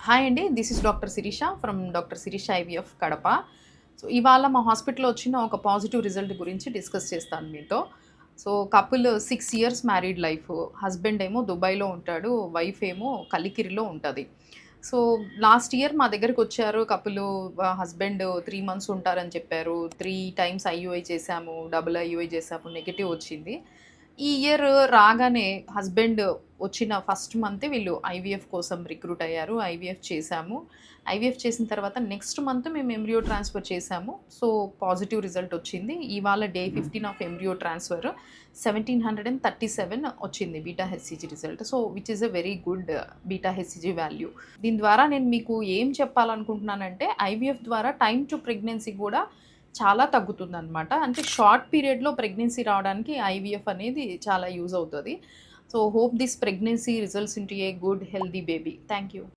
Hi అండి. This is doctor Shirisha from doctor Shirisha IVF Kadapa. So, ఇవాళ మా హాస్పిటల్‌లో వచ్చిన ఒక పాజిటివ్ రిజల్ట్ గురించి డిస్కస్ చేస్తాను మీతో. So, couple 6 years married life. Husband ఏమో దుబాయ్‌లో ఉంటాడు. వైఫ్ ఏమో కలికిరిలో ఉంటది. సో, లాస్ట్ ఇయర్ మా దగ్గరికొచ్చారు కపులు. హస్బెండ్ 3 మంత్స్ ఉంటారని చెప్పారు. 3 టైమ్స్ ఐయూఐ చేశాము. డబుల్ ఐయూఐ చేశాము. నెగెటివ్ వచ్చింది. ఈ ఇయర్ రాగానే హస్బెండ్ వచ్చిన ఫస్ట్ మంతే వీళ్ళు ఐవీఎఫ్ కోసం రిక్రూట్ అయ్యారు. ఐవీఎఫ్ చేశాము. ఐవీఎఫ్ చేసిన తర్వాత నెక్స్ట్ మంత్ మేము ఎంబ్రియో ట్రాన్స్‌ఫర్ చేశాము. సో, పాజిటివ్ రిజల్ట్ వచ్చింది. ఇవాళ డే 15 ఆఫ్ ఎంబ్రియో ట్రాన్స్‌ఫర్ 1737 వచ్చింది beta HCG result. So, which is a very good beta HCG value. దీని ద్వారా నేను మీకు ఏం చెప్పాలనుకుంటున్నానంటే ఐవీఎఫ్ ద్వారా టైమ్ టు ప్రెగ్నెన్సీ కూడా చాలా తగ్గుతుందనమాట. అంటే షార్ట్ పీరియడ్‌లో ప్రెగ్నెన్సీ రావడానికి ఐవీఎఫ్ అనేది చాలా యూజ్ అవుతది. So, hope this pregnancy results into a good healthy baby. Thank you.